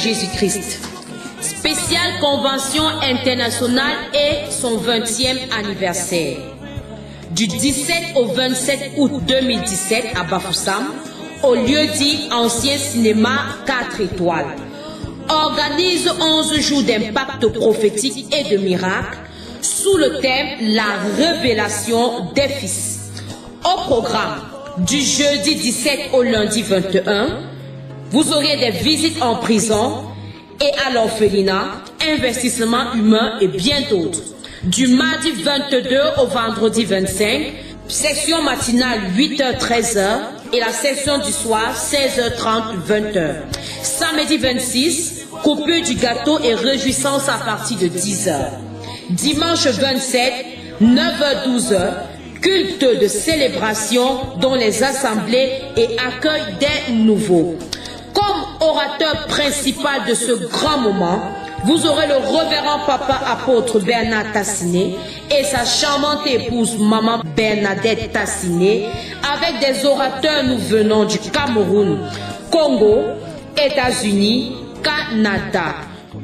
Jésus-Christ. Spéciale Convention internationale et son 20e anniversaire. Du 17 au 27 août 2017 à Bafoussam, au lieu dit Ancien Cinéma 4 étoiles. Organise 11 jours d'impact prophétique et de miracles sous le thème La révélation des fils. Au programme, du jeudi 17 au lundi 21, vous aurez des visites en prison et à l'orphelinat, investissement humain et bien d'autres. Du mardi 22 au vendredi 25, section matinale 8h-13h et la section du soir 16h30-20h. Samedi 26, coupure du gâteau et réjouissance à partir de 10h. Dimanche 27, 9h-12h, culte de célébration dont les assemblées et accueil des nouveaux. Comme orateur principal de ce grand moment, vous aurez le révérend papa apôtre Bernard Tassiné et sa charmante épouse maman Bernadette Tassiné avec des orateurs nous venant du Cameroun, Congo, États-Unis, Canada.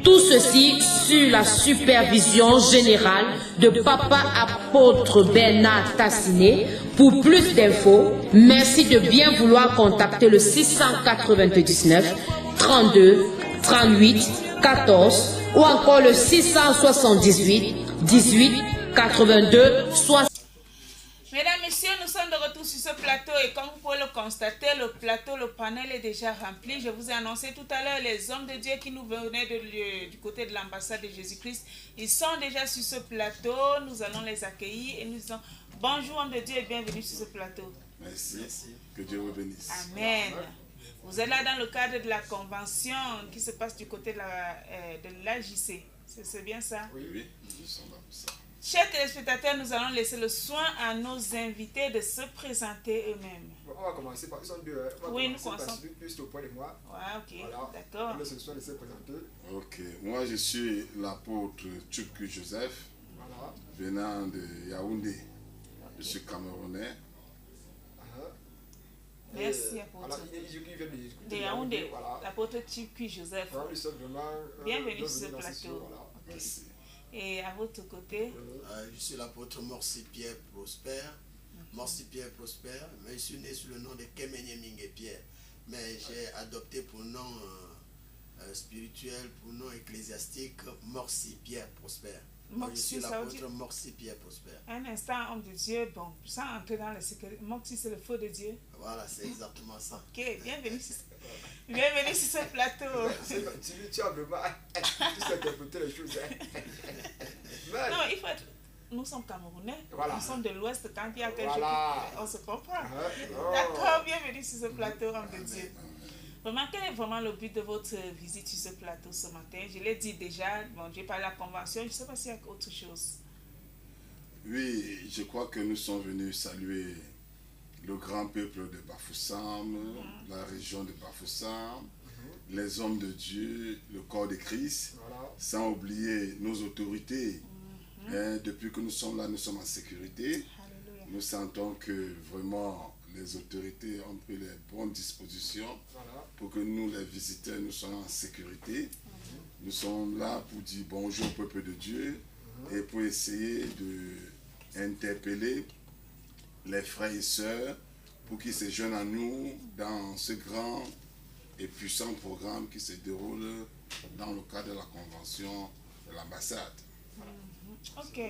Tout ceci sur la supervision générale de papa apôtre Bernard Tassiné. Pour plus d'infos, merci de bien vouloir contacter le 699 32 38 14 ou encore le 678 18 82 60. Mesdames, Messieurs, nous sommes de retour sur ce plateau et comme vous pouvez le constater, le panel est déjà rempli. Je vous ai annoncé tout à l'heure les hommes de Dieu qui nous venaient du côté de l'ambassade de Jésus-Christ. Ils sont déjà sur ce plateau, nous allons les accueillir et nous disons bonjour hommes de Dieu et bienvenue sur ce plateau. Merci. Que Dieu vous bénisse. Amen. Vous êtes là dans le cadre de la convention qui se passe du côté de l'AJC. C'est bien ça? Oui, nous sommes là pour ça. Chers téléspectateurs, nous allons laisser le soin à nos invités de se présenter eux-mêmes. On va commencer par... Ils sont deux. Oui, nous commençons. Juste au point de moi. Ouais, ok, voilà. d'accord. On laisse le soin de se présenter. Ok, moi je suis l'apôtre Tchoukou Joseph, Voilà. venant de Yaoundé. Je suis camerounais. Merci, apôtre. Voilà, il vient De Yaoundé, voilà. l'apôtre Tchoukou Joseph. Voilà, nous sommes vraiment... Bienvenue sur ce dans plateau. voilà. Merci. Et à votre côté? Je suis l'apôtre Morsi Pierre Prosper. Morsi Pierre Prosper, mais je suis né sous le nom de Kemenye Mingue Pierre. Mais j'ai adopté pour nom spirituel, pour nom ecclésiastique, Morsi Pierre Prosper. Je suis l'apôtre Morsi Pierre Prosper. Un instant, homme de Dieu, bon, sans entrer dans la sécurité, Morsi c'est le feu de Dieu. Voilà, c'est exactement ça. Ok, bienvenue sur ce plateau. Tu as vraiment... Tu sais interpréter les choses. Non, il faut être... Nous sommes Camerounais, voilà. Nous sommes de l'Ouest, quand il y a quelque voilà. chose, on se comprend. D'accord, bienvenue sur ce plateau, homme de Dieu. Vraiment, quel est vraiment le but de votre visite sur ce plateau ce matin? Je l'ai dit déjà, bon, j'ai parlé de la convention, je ne sais pas s'il y a autre chose. Oui, je crois que nous sommes venus saluer le grand peuple de Bafoussam, la région de Bafoussam, les hommes de Dieu, le corps de Christ, voilà. Sans oublier nos autorités. Depuis que nous sommes là, nous sommes en sécurité. Alléluia. Nous sentons que vraiment les autorités ont pris les bonnes dispositions pour que nous, les visiteurs, nous soyons en sécurité. Nous sommes là pour dire bonjour au peuple de Dieu et pour essayer d'interpeller les frères et sœurs pour qu'ils se joignent à nous dans ce grand et puissant programme qui se déroule dans le cadre de la convention de l'ambassade. Ok.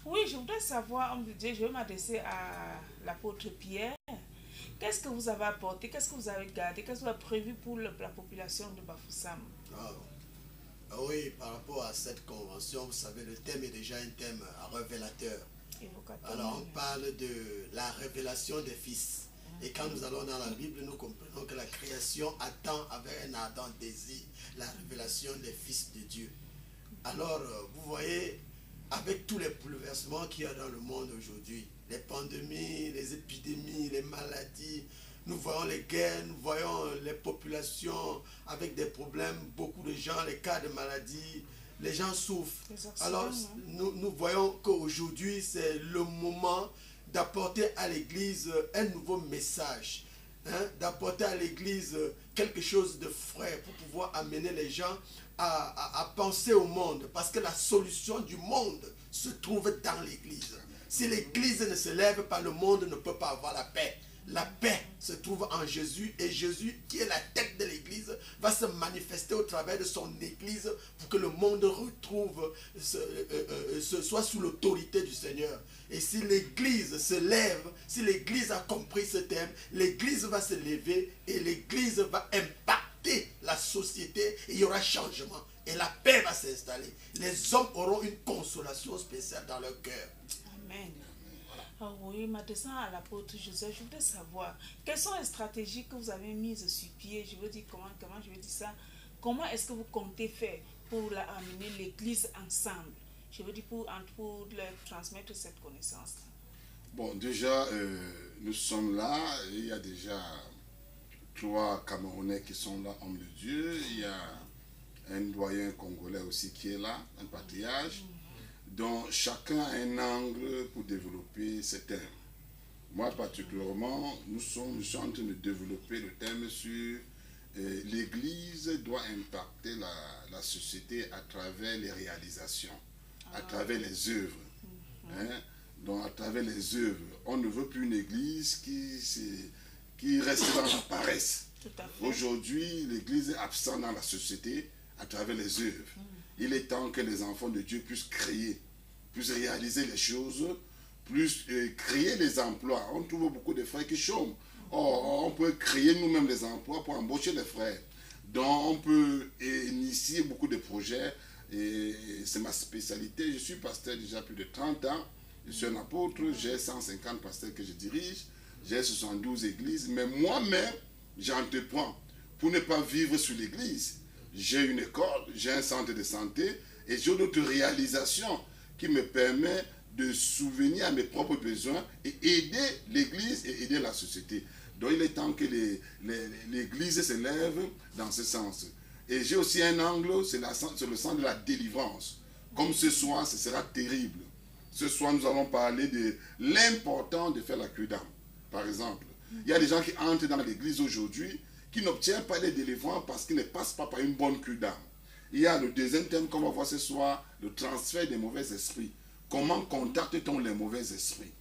Oui, je voudrais savoir, homme de Dieu, je vais m'adresser à l'apôtre Pierre. Qu'est-ce que vous avez apporté? Qu'est-ce que vous avez gardé? Qu'est-ce que vous avez prévu pour la population de Bafoussam? Oui, par rapport à cette convention, vous savez, le thème est déjà un thème révélateur. Évocateur. Alors, on parle de la révélation des fils. Et quand nous allons dans la Bible, nous comprenons que la création attend avec un ardent désir la révélation des fils de Dieu. Alors, vous voyez, avec tous les bouleversements qu'il y a dans le monde aujourd'hui, les pandémies, les épidémies, les maladies, nous voyons les guerres, nous voyons les populations avec des problèmes, beaucoup de gens, les cas de maladie, les gens souffrent. Alors, nous voyons qu'aujourd'hui, c'est le moment d'apporter à l'Église un nouveau message. d'apporter à l'église quelque chose de frais pour pouvoir amener les gens à penser au monde. Parce que la solution du monde se trouve dans l'église. Si l'église ne se lève pas, le monde ne peut pas avoir la paix. La paix se trouve en Jésus et Jésus, qui est la tête de l'église, va se manifester au travers de son église pour que le monde retrouve, soit sous l'autorité du Seigneur. Et si l'église se lève, si l'église a compris ce thème, l'église va se lever et l'église va impacter la société et il y aura changement. Et la paix va s'installer. Les hommes auront une consolation spéciale dans leur cœur. Amen. Ah oui, maintenant à l'apôtre Joseph, je voudrais savoir quelles sont les stratégies que vous avez mises sur pied. Je veux dire comment je veux dire ça. Comment est-ce que vous comptez faire pour amener l'église ensemble? Je veux dire pour leur transmettre cette connaissance. Bon, déjà, nous sommes là. Il y a déjà 3 Camerounais qui sont là, hommes de Dieu. Il y a un doyen congolais aussi qui est là, un patriarche. Donc, chacun a un angle pour développer ce thème. Moi, particulièrement, nous sommes en train de développer le thème sur l'Église doit impacter la société à travers les réalisations, à travers les œuvres. Donc, à travers les œuvres, on ne veut plus une Église qui reste dans la paresse. Aujourd'hui, l'Église est absente dans la société à travers les œuvres. Il est temps que les enfants de Dieu puissent créer, puissent réaliser les choses, puissent créer les emplois. On trouve beaucoup de frères qui chôment. Or, on peut créer nous-mêmes les emplois pour embaucher les frères. Donc, on peut initier beaucoup de projets. Et c'est ma spécialité. Je suis pasteur déjà plus de 30 ans. Je suis un apôtre. J'ai 150 pasteurs que je dirige. J'ai 72 églises. Mais moi-même, j'entreprends pour ne pas vivre sur l'église. J'ai une école, j'ai un centre de santé et j'ai d'autres réalisations qui me permettent de souvenir à mes propres besoins et aider l'église et aider la société. Donc il est temps que l'église se lève dans ce sens. Et j'ai aussi un angle, c'est le sens de la délivrance. Comme ce soir, ce sera terrible. Ce soir, nous allons parler de l'importance de faire la cure d'âme. Par exemple, il y a des gens qui entrent dans l'église aujourd'hui qui n'obtiennent pas les délivrances parce qu'ils ne passent pas par une bonne cure d'âme. Il y a le deuxième thème qu'on va voir ce soir, le transfert des mauvais esprits. Comment contacte-t-on les mauvais esprits?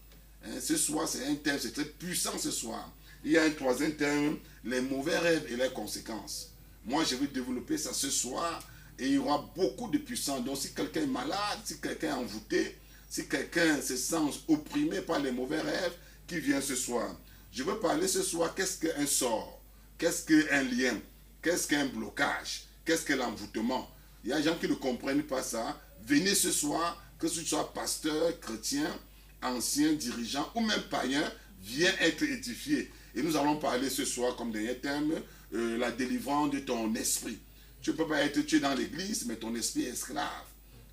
Ce soir, c'est un thème, c'est très puissant ce soir. Il y a un troisième thème, les mauvais rêves et leurs conséquences. Moi, je vais développer ça ce soir et il y aura beaucoup de puissance. Donc, si quelqu'un est malade, si quelqu'un est envoûté, si quelqu'un se sent opprimé par les mauvais rêves, qui vient ce soir. Je veux parler ce soir, qu'est-ce qu'un sort? Qu'est-ce qu'un lien? Qu'est-ce qu'un blocage? Qu'est-ce que l'envoûtement? Il y a des gens qui ne comprennent pas ça. Venez ce soir, que ce soit pasteur, chrétien, ancien, dirigeant ou même païen, viens être édifié. Et nous allons parler ce soir comme dernier thème, la délivrance de ton esprit. Tu ne peux pas être tué dans l'église, mais ton esprit est esclave.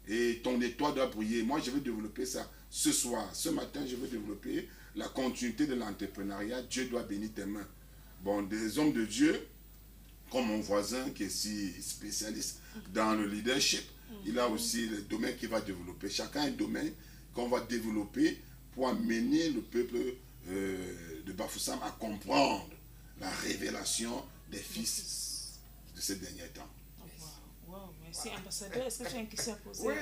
Et ton étoile doit briller. Moi, je vais développer ça ce soir. Ce matin, je vais développer la continuité de l'entrepreneuriat. Dieu doit bénir tes mains. Bon, des hommes de Dieu, comme mon voisin qui est si spécialiste dans le leadership, il a aussi le domaine qu'il va développer. Chacun a un domaine qu'on va développer pour amener le peuple de Bafoussam à comprendre la révélation des fils de ces derniers temps. Wow, merci ambassadeur. Est-ce que tu as une question à poser? Oui,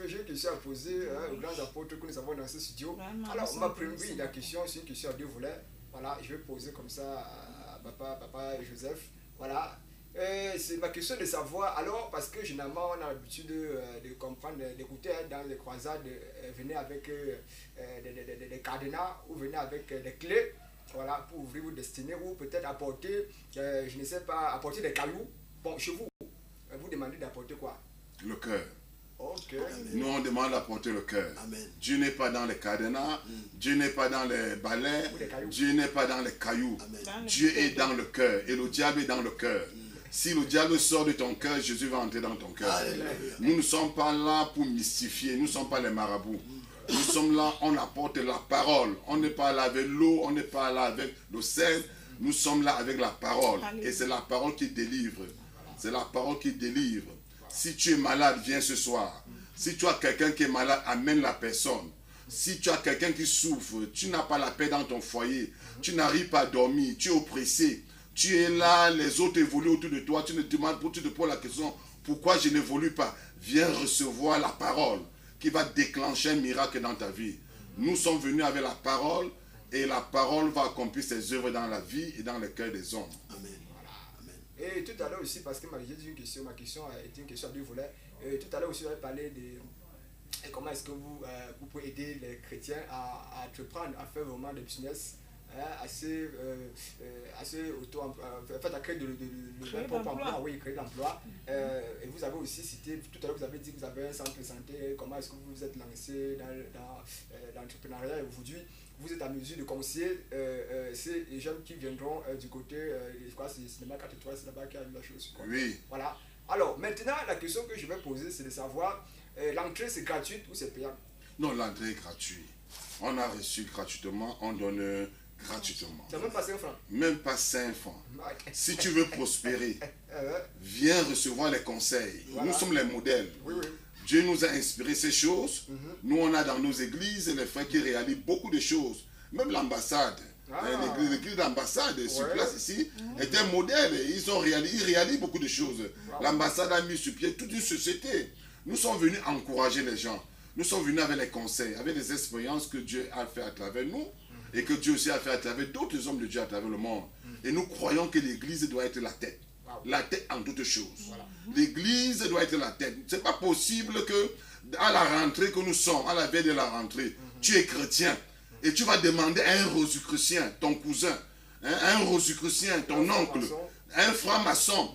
j'ai une question à poser aux grands apôtres que nous avons dans ce studio. Alors, ma première la question, c'est une question à 2 volets. Voilà, je vais poser comme ça à papa Joseph. Voilà. C'est ma question de savoir, alors, parce que généralement, on a l'habitude de comprendre, d'écouter dans les croisades, venez avec des cadenas ou venez avec des clés, voilà, pour ouvrir vos destinées ou peut-être apporter, je ne sais pas, apporter des cailloux. Bon, chez vous, vous demandez d'apporter quoi? Le cœur. Ok. Nous, on demande d'apporter le cœur. Amen. Dieu n'est pas dans les cadenas, Dieu n'est pas dans les balais, Dieu n'est pas dans les cailloux. Amen. Dieu est dans le cœur et le diable est dans le cœur. Si le diable sort de ton cœur, Jésus va entrer dans ton cœur. Nous ne sommes pas là pour mystifier, nous ne sommes pas les marabouts. Nous sommes là, on apporte la parole. On n'est pas là avec l'eau, on n'est pas là avec le sel. Nous sommes là avec la parole. Et c'est la parole qui délivre. C'est la parole qui délivre. Si tu es malade, viens ce soir. Si tu as quelqu'un qui est malade, amène la personne. Si tu as quelqu'un qui souffre, tu n'as pas la paix dans ton foyer, tu n'arrives pas à dormir, tu es oppressé, tu es là, les autres évoluent autour de toi, tu te poses la question, pourquoi je n'évolue pas? Viens recevoir la parole qui va déclencher un miracle dans ta vie. Nous sommes venus avec la parole et la parole va accomplir ses œuvres dans la vie et dans le cœur des hommes. Amen. Voilà. Et tout à l'heure aussi, parce que j'ai dit une question, ma question a été une question à deux volets. Tout à l'heure aussi, on a parlé de comment est-ce que vous pouvez aider les chrétiens à entreprendre, à faire vraiment des business assez à créer de propre emploi, oui, créer de l'emploi. Et vous avez aussi cité, tout à l'heure vous avez dit que vous avez un centre de santé, comment est-ce que vous vous êtes lancé dans l'entrepreneuriat et aujourd'hui vous êtes à mesure de conseiller ces jeunes qui viendront du côté, je crois que c'est cinéma 4 étoiles, c'est là-bas qu'il y a la chose. Oui. Voilà. Alors maintenant la question que je vais poser c'est de savoir, l'entrée c'est gratuite ou c'est payant? Non, l'entrée est gratuite. On a reçu gratuitement, on donne gratuitement. Ça même pas 5 francs. Même pas 5 francs. Si tu veux prospérer, viens recevoir les conseils. Voilà. Nous sommes les modèles. Oui, oui. Dieu nous a inspiré ces choses. Nous, on a dans nos églises les frères qui réalisent beaucoup de choses. Même l'ambassade. L'église d'ambassade sur place ici est un modèle. Ils réalisent beaucoup de choses. L'ambassade a mis sur pied toute une société. Nous sommes venus encourager les gens. Nous sommes venus avec les conseils, avec les expériences que Dieu a fait à travers nous et que Dieu aussi a fait à travers d'autres hommes de Dieu à travers le monde. Et nous croyons que l'église doit être la tête. La tête en toutes choses. L'église doit être la tête. Ce n'est pas possible que à la rentrée que nous sommes, à la veille de la rentrée, tu es chrétien et tu vas demander à un rosicrucien, ton cousin, un rosicrucien, ton oncle, un franc-maçon,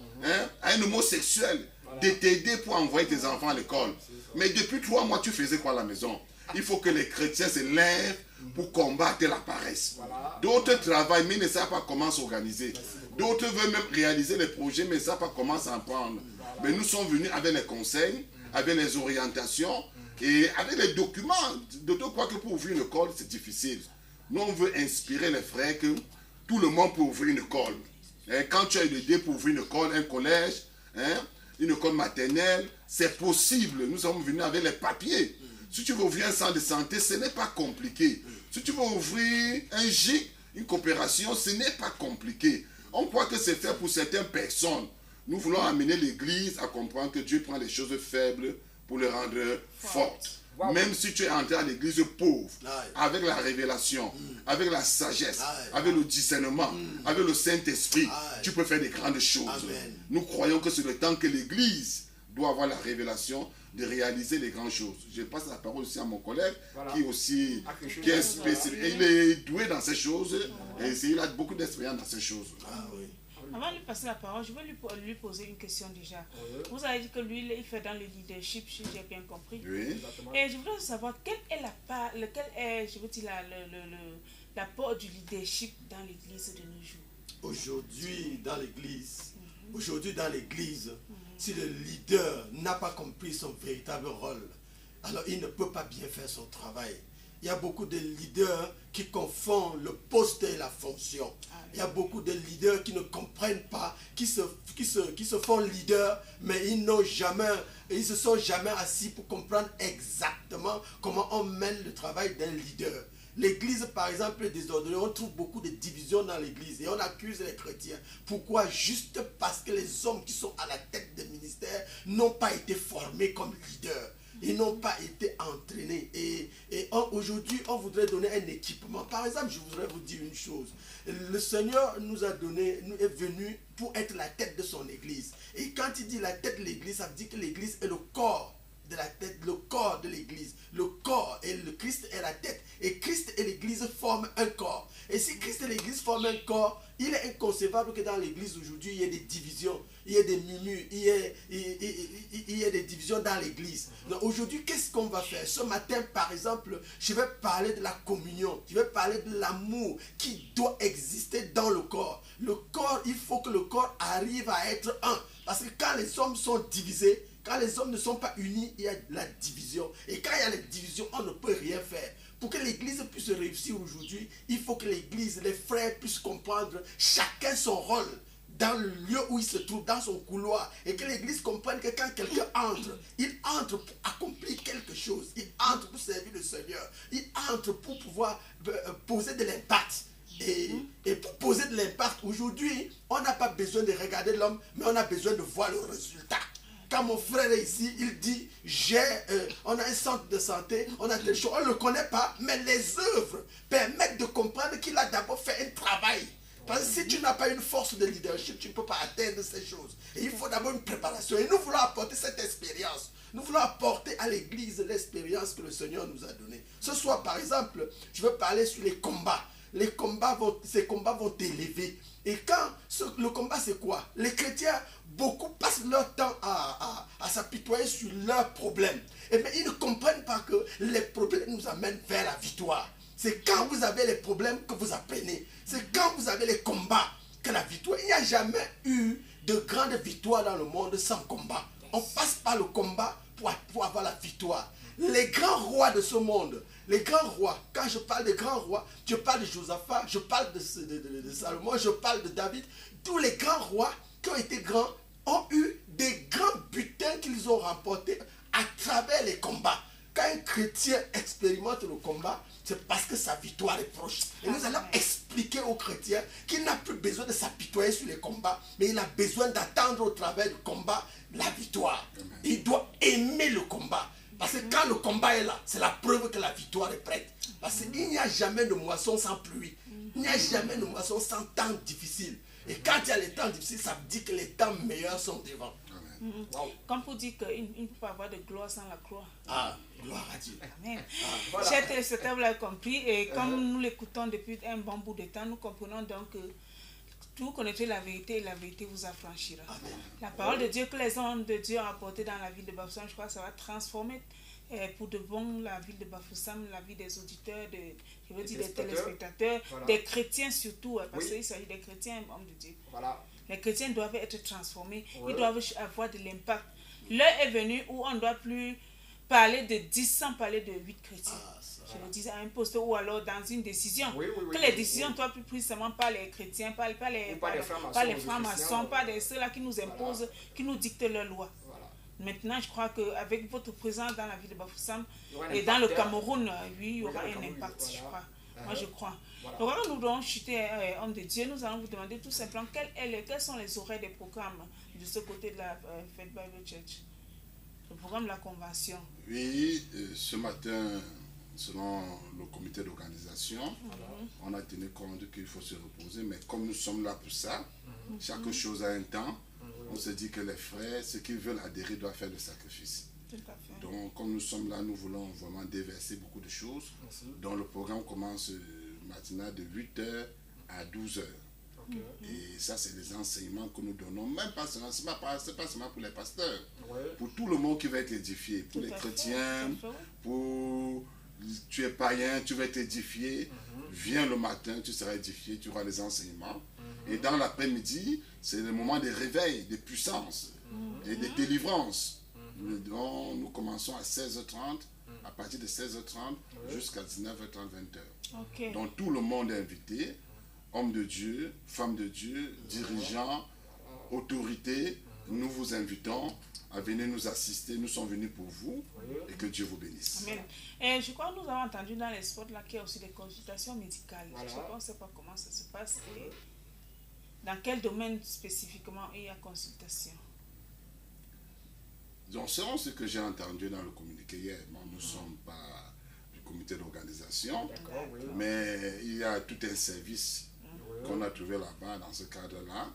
un homosexuel, de t'aider pour envoyer tes enfants à l'école. Mais depuis 3 mois, tu faisais quoi à la maison? Il faut que les chrétiens se lèvent pour combattre la paresse. D'autres travaillent, mais ne savent pas comment s'organiser. D'autres veulent même réaliser les projets, mais ne savent pas comment s'en prendre. Mais nous sommes venus avec les conseils, avec les orientations et avec les documents. D'autres croient que pour ouvrir une école, c'est difficile. Nous, on veut inspirer les frères que tout le monde peut ouvrir une école. Quand tu as une idée pour ouvrir une école, un collège, une école maternelle, c'est possible. Nous sommes venus avec les papiers. Si tu veux ouvrir un centre de santé, ce n'est pas compliqué. Si tu veux ouvrir un GIC, une coopération, ce n'est pas compliqué. On croit que c'est fait pour certaines personnes. Nous voulons amener l'Église à comprendre que Dieu prend les choses faibles pour les rendre fortes. Même si tu es entré à l'église pauvre, avec la révélation, avec la sagesse, avec le discernement, avec le Saint-Esprit, tu peux faire des grandes choses. Amen. Nous croyons que c'est le temps que l'église doit avoir la révélation de réaliser les grandes choses. Je passe la parole aussi à mon collègue qui est spécifique. Il est doué dans ces choses et il a beaucoup d'expérience dans ces choses. Avant de lui passer la parole, je vais lui poser une question déjà. Vous avez dit que lui, il fait dans le leadership, si j'ai bien compris. Oui. Et je voudrais savoir quelle est l'apport du leadership dans l'église de nos jours. Aujourd'hui, dans l'église, si le leader n'a pas compris son véritable rôle, alors il ne peut pas bien faire son travail. Il y a beaucoup de leaders qui confondent le poste et la fonction. Il y a beaucoup de leaders qui ne comprennent pas, qui se font leaders, mais ils se sont jamais assis pour comprendre exactement comment on mène le travail d'un leader. L'église, par exemple, est désordonnée. On trouve beaucoup de divisions dans l'église et on accuse les chrétiens. Pourquoi? Juste parce que les hommes qui sont à la tête des ministères n'ont pas été formés comme leaders. Ils n'ont pas été entraînés. Et aujourd'hui, on voudrait donner un équipement. Par exemple, je voudrais vous dire une chose. Le Seigneur nous est venu pour être la tête de son église. Et quand il dit la tête de l'église, ça veut dire que l'église est le corps de la tête, le corps de l'église. Le corps et le Christ est la tête. Et Christ et l'église forment un corps. Et si Christ et l'église forment un corps, il est inconcevable que dans l'église aujourd'hui, il y ait des divisions, il y ait des murmures, il y ait des divisions dans l'église. Aujourd'hui, qu'est-ce qu'on va faire? Ce matin, par exemple, je vais parler de la communion. Je vais parler de l'amour qui doit exister dans le corps. Le corps, il faut que le corps arrive à être un. Parce que quand les hommes sont divisés, quand les hommes ne sont pas unis, il y a la division. Et quand il y a la division, on ne peut rien faire. Pour que l'église puisse réussir aujourd'hui, il faut que l'église, les frères puissent comprendre chacun son rôle dans le lieu où il se trouve, dans son couloir. Et que l'église comprenne que quand quelqu'un entre, il entre pour accomplir quelque chose. Il entre pour servir le Seigneur. Il entre pour pouvoir poser de l'impact. Et pour poser de l'impact, aujourd'hui, on n'a pas besoin de regarder l'homme, mais on a besoin de voir le résultat. Quand mon frère est ici, il dit, on a un centre de santé, on a des choses, on ne le connaît pas, mais les œuvres permettent de comprendre qu'il a d'abord fait un travail. Parce que si tu n'as pas une force de leadership, tu ne peux pas atteindre ces choses. Et il faut d'abord une préparation. Et nous voulons apporter cette expérience. Nous voulons apporter à l'église l'expérience que le Seigneur nous a donnée. Ce soir, par exemple, je veux parler sur les combats. Ces combats vont t'élever. Et quand le combat, c'est quoi? Les chrétiens, beaucoup passent leur temps à s'apitoyer sur leurs problèmes. Et bien, ils ne comprennent pas que les problèmes nous amènent vers la victoire. C'est quand vous avez les problèmes que vous apprenez. C'est quand vous avez les combats que la victoire. Il n'y a jamais eu de grande victoire dans le monde sans combat. On passe par le combat pour avoir la victoire. Les grands rois de ce monde, les grands rois, quand je parle de grands rois, je parle de Josaphat, je parle de Salomon, je parle de David. Tous les grands rois qui ont été grands ont eu des grands butins qu'ils ont remportés à travers les combats. Quand un chrétien expérimente le combat, c'est parce que sa victoire est proche. Et nous allons expliquer aux chrétiens qu'il n'a plus besoin de s'apitoyer sur les combats, mais il a besoin d'attendre au travers du combat la victoire. Il doit aimer le combat. Parce que quand le combat est là, c'est la preuve que la victoire est prête. Parce qu'il n'y a jamais de moisson sans pluie. Il n'y a jamais de moisson sans temps difficile. Et quand il y a les temps difficiles, ça veut dire que les temps meilleurs sont devant. Wow. Comme pour dire qu'il ne peut pas avoir de gloire sans la croix. Ah, gloire à Dieu. Amen. Voilà. Chers téléspectateurs, vous l'avez compris. Et comme nous l'écoutons depuis un bon bout de temps, nous comprenons donc que vous connaîtrez la vérité et la vérité vous affranchira. Amen. La parole de Dieu que les hommes de Dieu ont apportée dans la ville de Bafoussam, je crois que ça va transformer pour de bon la ville de Bafoussam, la vie des auditeurs, des téléspectateurs, voilà. Des chrétiens surtout, parce qu'il s'agit des chrétiens, hommes de Dieu. Voilà. Les chrétiens doivent être transformés, ils doivent avoir de l'impact. L'heure est venue où on ne doit plus parler de 10 sans parler de 8 chrétiens. Je le disais à un poste ou alors dans une décision. Que les décisions ne soient plus prises seulement par les chrétiens, pas les francs-maçons, pas ceux-là qui nous imposent, qui nous dictent leurs lois. Maintenant, je crois qu'avec votre présence dans la ville de Bafoussam et dans le Cameroun, oui, il y aura un impact, je crois. Moi, je crois. Voilà. Donc, quand nous devons chuter, homme de Dieu, nous allons vous demander tout simplement quels sont les horaires des programmes de ce côté de la Faith Bible Church. Le programme de la convention. Oui, ce matin, selon le comité d'organisation, on a tenu compte qu'il faut se reposer, mais comme nous sommes là pour ça, chaque chose a un temps, on se dit que les frères, ceux qui veulent adhérer, doivent faire le sacrifice. Tout à fait. Donc, comme nous sommes là, nous voulons vraiment déverser beaucoup de choses. Donc, le programme commence matinal de 8h à 12h. Et ça, c'est les enseignements que nous donnons. Même pas seulement, ce n'est pas seulement pour les pasteurs. Pour tout le monde qui va être édifié. Pour les chrétiens, pour... Tu es païen, tu vas être édifié. Viens le matin, tu seras édifié, tu auras les enseignements. Et dans l'après-midi, c'est le moment des réveils, des puissances et des délivrances. Nous commençons à 16h30, à partir de 16h30 jusqu'à 19h30, 20h. Donc tout le monde est invité, hommes de Dieu, femmes de Dieu, dirigeants, autorités. Nous vous invitons à venir nous assister. Nous sommes venus pour vous et que Dieu vous bénisse. Amen. Et je crois que nous avons entendu dans les spots là qu'il y a aussi des consultations médicales. Je ne sais pas comment ça se passe et dans quel domaine spécifiquement il y a consultation. Donc, selon ce que j'ai entendu dans le communiqué hier, bon, nous ne sommes pas du comité d'organisation, mais il y a tout un service qu'on a trouvé là-bas, dans ce cadre-là,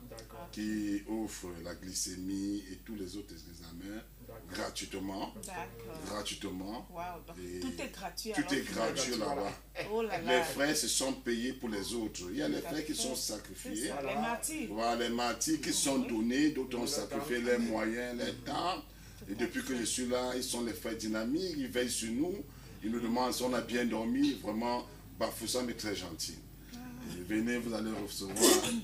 qui offre la glycémie et tous les autres examens gratuitement. Gratuitement. Wow. Tout est gratuit. Tout est gratuit là-bas. Oh là là. Les frais se sont payés pour les autres. Il y a les frais qui sont sacrifiés. Les martyrs. Voilà, les martyrs qui sont donnés, d'autres ont sacrifié les moyens, les temps. Et depuis que je suis là, ils sont les frères dynamiques, ils veillent sur nous, ils nous demandent si on a bien dormi. Vraiment, Bafoussam est très gentil. Venez, vous allez recevoir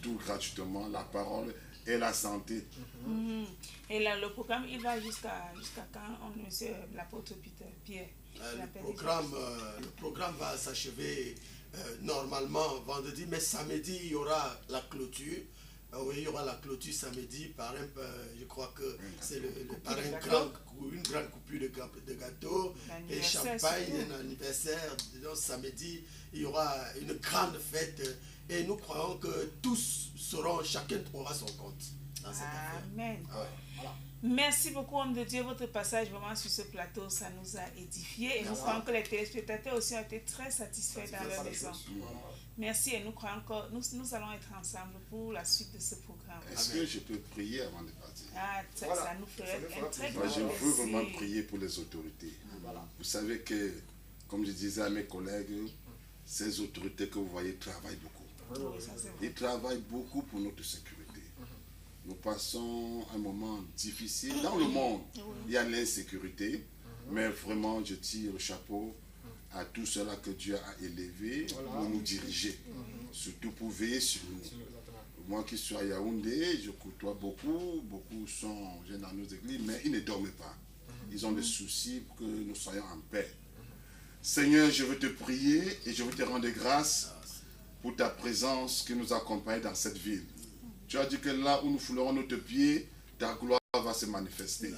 tout gratuitement, la parole et la santé. Et là, le programme, il va jusqu'à quand, monsieur l'apôtre Pierre? Le programme va s'achever normalement vendredi, mais samedi, il y aura la clôture. Oui, il y aura la clôture samedi par je crois que c'est par une grande coupure de gâteau et champagne, un anniversaire. Donc samedi, il y aura une grande fête et nous croyons que tous chacun trouvera son compte dans cette affaire. Amen. Voilà. Merci beaucoup, homme de Dieu. Votre passage vraiment sur ce plateau, ça nous a édifiés. Et nous croyons que les téléspectateurs aussi ont été très satisfaits dans leur maison. Merci et nous croyons que nous allons être ensemble pour la suite de ce programme. Est-ce que je peux prier avant de partir? Ça nous ferait un très grand plaisir. Je veux vraiment prier pour les autorités. Vous savez que, comme je disais à mes collègues, ces autorités que vous voyez travaillent beaucoup. Ils travaillent beaucoup pour notre sécurité. Nous passons un moment difficile. Dans le monde, il y a l'insécurité, mais vraiment, je tire le chapeau à tout cela que Dieu a élevé pour nous diriger, surtout pour veiller sur nous. Moi qui suis à Yaoundé, je côtoie beaucoup sont jeunes dans nos églises, mais ils ne dorment pas. Ils ont des soucis pour que nous soyons en paix. Seigneur, je veux te prier et je veux te rendre grâce pour ta présence qui nous accompagne dans cette ville. Tu as dit que là où nous foulerons notre pied, ta gloire va se manifester.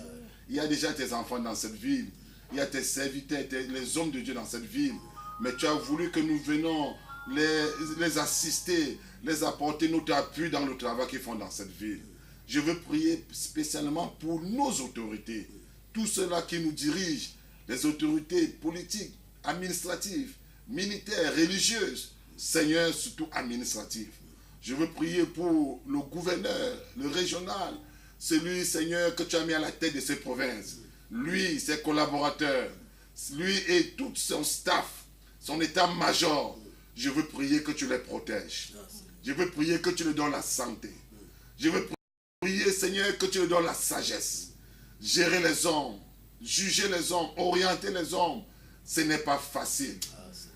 Il y a déjà tes enfants dans cette ville. Il y a tes serviteurs, les hommes de Dieu dans cette ville. Mais tu as voulu que nous venons les assister, les apporter notre appui dans le travail qu'ils font dans cette ville. Je veux prier spécialement pour nos autorités. Tous ceux-là qui nous dirigent, les autorités politiques, administratives, militaires, religieuses. Seigneur, surtout administratives. Je veux prier pour le gouverneur, le régional, celui, Seigneur, que tu as mis à la tête de ces provinces. Lui, ses collaborateurs, lui et tout son staff, son état-major. Je veux prier que tu les protèges. Je veux prier que tu leur donnes la santé. Je veux prier, Seigneur, que tu leur donnes la sagesse. Gérer les hommes, juger les hommes, orienter les hommes, ce n'est pas facile.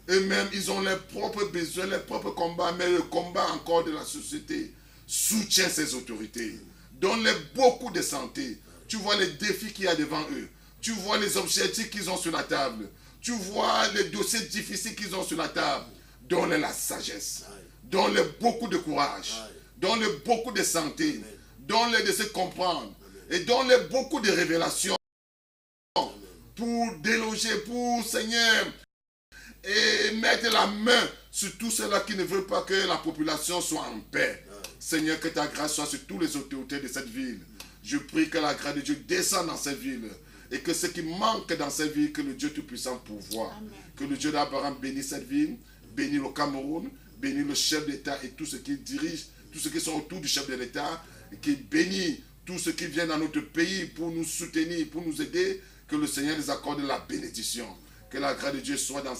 Eux-mêmes, ils ont leurs propres besoins, leurs propres combats, mais le combat encore de la société soutient ces autorités. Donne-les beaucoup de santé. Tu vois les défis qu'il y a devant eux. Tu vois les objectifs qu'ils ont sur la table. Tu vois les dossiers difficiles qu'ils ont sur la table. Donne-les la sagesse. Donne-les beaucoup de courage. Donne-les beaucoup de santé. Donne-les de se comprendre. Et donne-les beaucoup de révélations pour déloger, pour, Seigneur, et mettre la main sur tout cela qui ne veut pas que la population soit en paix. Seigneur, que ta grâce soit sur tous les autorités de cette ville. Je prie que la grâce de Dieu descende dans cette ville. Et que ce qui manque dans cette ville, que le Dieu Tout-Puissant pourvoie. Que le Dieu d'Abraham bénisse cette ville, bénisse le Cameroun, bénisse le chef d'État et tous ceux qui dirigent, tous ceux qui sont autour du chef de l'État, et qui bénisse tous ceux qui viennent dans notre pays pour nous soutenir, pour nous aider. Que le Seigneur les accorde la bénédiction. Que la grâce de Dieu soit dans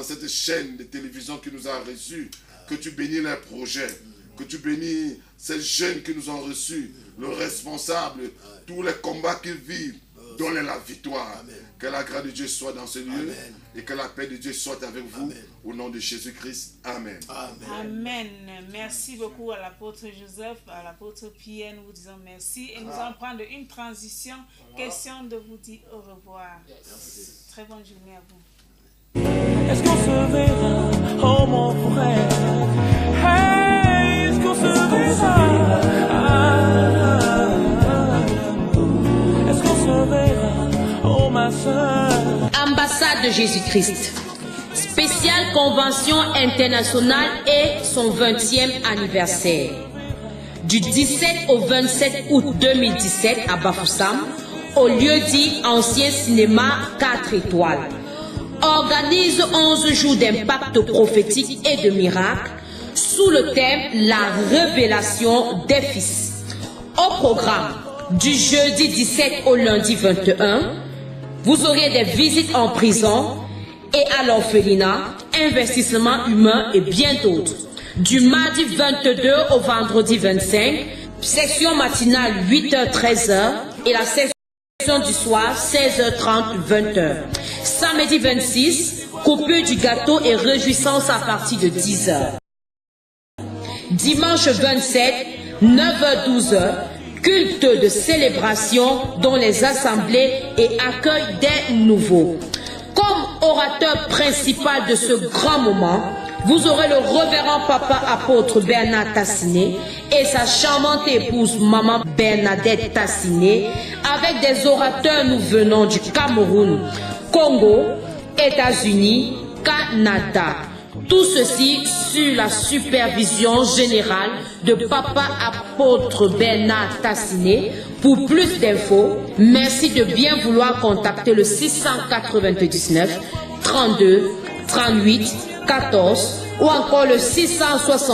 cette chaîne de télévision qui nous a reçus. Que tu bénis leurs projets. Que tu bénis ces jeunes qui nous ont reçus. Le responsable, tous les combats qu'ils vivent. Donne la victoire. Amen. Que la grâce de Dieu soit dans ce lieu. Amen. Et que la paix de Dieu soit avec vous. Amen. Au nom de Jésus-Christ. Amen. Amen. Merci beaucoup à l'apôtre Joseph, à l'apôtre Pierre. Nous vous disons merci. Et nous allons prendre une transition. Question de vous dire au revoir. Très bonne journée à vous. Est-ce qu'on se verra, oh mon frère? Hey, est-ce qu'on se verra? Est-ce qu'on se verra, oh ma soeur? Ambassade de Jésus-Christ. Spéciale convention internationale et son 20e anniversaire. Du 17 au 27 août 2017 à Bafoussam, au lieu dit Ancien Cinéma 4 étoiles. Organise 11 jours d'impact prophétique et de miracles sous le thème La révélation des fils. Au programme du jeudi 17 au lundi 21, vous aurez des visites en prison et à l'orphelinat, investissement humain et bien d'autres. Du mardi 22 au vendredi 25, session matinale 8h-13h et la session du soir 16h30-20h. Samedi 26, coupure du gâteau et réjouissance à partir de 10h. Dimanche 27, 9h-12h, culte de célébration dont les assemblées et accueil des nouveaux. Comme orateur principal de ce grand moment, Vous aurez le révérend papa apôtre Bernard Tassiné et sa charmante épouse maman Bernadette Tassiné avec des orateurs nous venant du Cameroun, Congo, États-Unis, Canada. Tout ceci sur la supervision générale de papa apôtre Bernard Tassiné. Pour plus d'infos, merci de bien vouloir contacter le 699 32 38 14 ou encore le 660